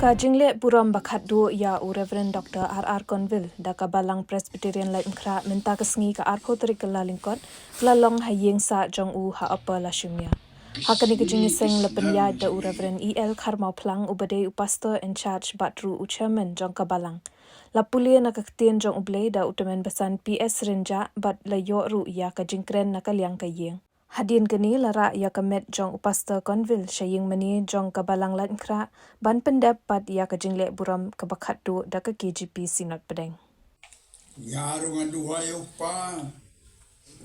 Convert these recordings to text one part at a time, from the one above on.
Ka Lehburom Khatduh ya Reverend Dr. R. Cunville da ka Balang Presbyterian Laitumkhrah minta kesngi ka arko teri kelingkot lalong Ïingsah Jong ha apa la shumya. Hakani kejingi seng lepenya da Reverend Ïingsah mau plang ubade pastor in charge batru chairman Jong ka Balang. La pulia na kaktian Jong uble da utamen besan PS Renja bat la yo ru ya ka jingkren na kaliang ka yeng. Hadin kini lara ya kamet Jong pastor Cunville syaying mani Jong ka Balang Laitumkhrah ban pendapat ya ka Lehburom ka Khatduh da ka KGP sinot pedeng. Ngarungan duhai upa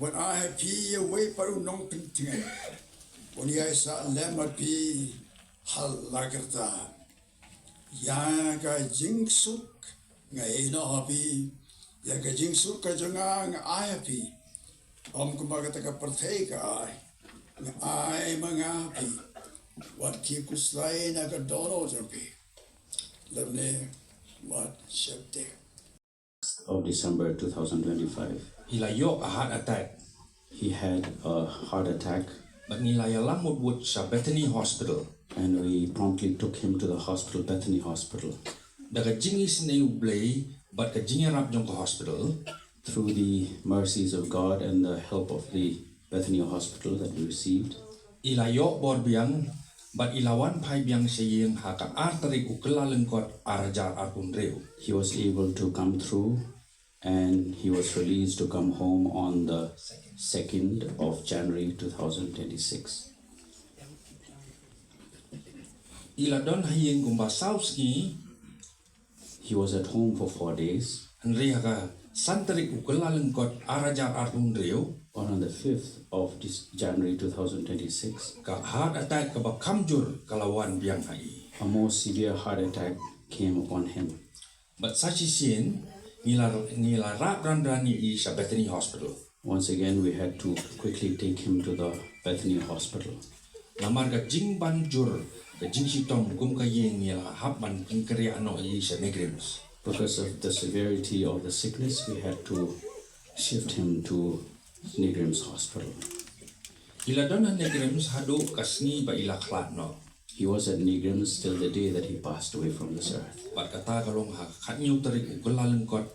wan ai pi away paru nong penting wan ya sa lema pi hal lagerta ya ka jingsuk ngai no hapi ya ka jingsuk ka janga ai pi om kumbaga ta ka perthai ka ai manga pi wat ki kuslai na ka dono jampi lebne wat shepte of December 2025. Ilayo a heart attack. He had a heart attack But nilayalam would sa Bethany Hospital. and we promptly took him to the hospital, Bethany Hospital. Daga jingis na ublay, but ka jingarap jong ka hospital. Through the mercies of God and the help of the Bethany Hospital that we received, Ilayo bor biang, but ilawan pai biang saying haka arterik ukelalengkot arajar arpundreu. he was able to come through and he was released to come home on the 2nd of January 2026. Iladon hayeng gumbasawski, He was at home for 4 days, Henry haka santerik ukelalengkot arajar arpundreu. but on the 5th of January 2026, Ka heart attack ka bakamjur kalawan biang hai. a more severe heart attack came upon him. But sachi sin nilarap randrani I sa Bethany Hospital. Once again, we had to quickly take him to the Bethany Hospital. Namar ka jing banjur ka jing sitong gum ka yeng nila hapman pingkari ano I sa negrims. Because of the severity of the sickness, we had to shift him to Negrims Hospital. Ila don ang negrims hado kasni ba ila klat no. He was at Negrims till the day that he passed away from this earth. Bat kata kalong ha katnyo tarik ugulalengkot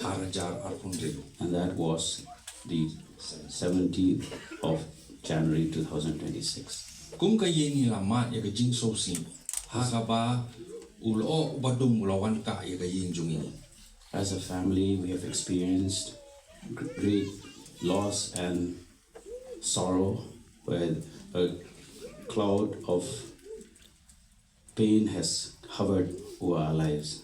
harajar arpundrido. And that was the 17th of January 2026. Kum ka yeng nila mat ya ka jing sosin. Ha ka ba ulo badung ulawan ka ya ka yeng jungi. As a family, we have experienced great loss and sorrow, where a cloud of pain has hovered over our lives.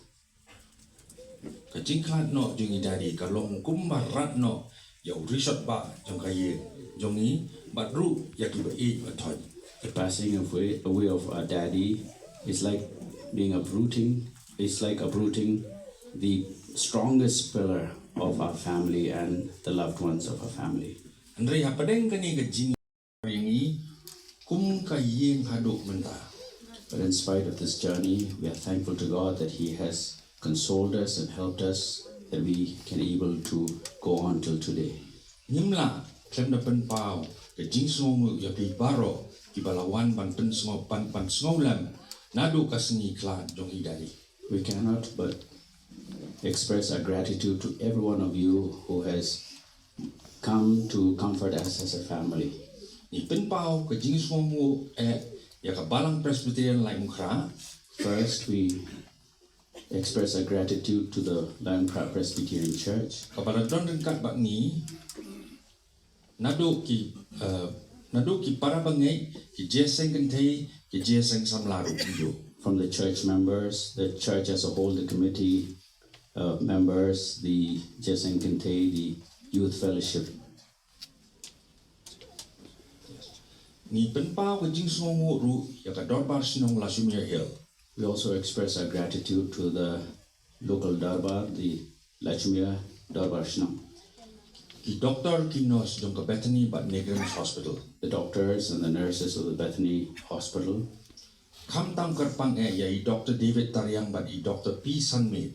Ka jing klat no jungi dari kalong kum barat no ya risot ba jong ka yeng. Jongi batru ya ki ba e bathoy. The passing away of our daddy is like uprooting the strongest pillar of our family and the loved ones of our family. Andre hapadeng kani ka jing ringi kum ka yeng hado menta. But in spite of this journey, we are thankful to God that He has consoled us and helped us, that we can able to go on till today. Nimla klem da pen pau ka jing songu ya pi baro ki balawan ban pen songo pan songolam nado kasni klan jong idari. We cannot but express our gratitude to every one of you who has come to comfort us as a family. Ni pen pau ka jing songu ya ka Balang Presbyterian Laitumkhrah. First, we express our gratitude to the Laitumkhrah Presbyterian Church, Kepada don kat bak ni nado ki para bangai ki jeseng kentai ki jeseng samlaru iyo. from the church members, the church as a whole, the committee members, the Jeseng Kinte, the youth fellowship. Ni penpau ke jing songo ru ya ka dorbar sinong la Sumia Hill. We also express our gratitude to the local Darbar, the Lachumia Darbar Shnam, Ki doktor ki nurse jong ka Bethany but Negrims Hospital. the doctors and the nurses of the Bethany Hospital. Kam tam kerpang ya I Dr. David Taryang but I Dr. P. Sanmit.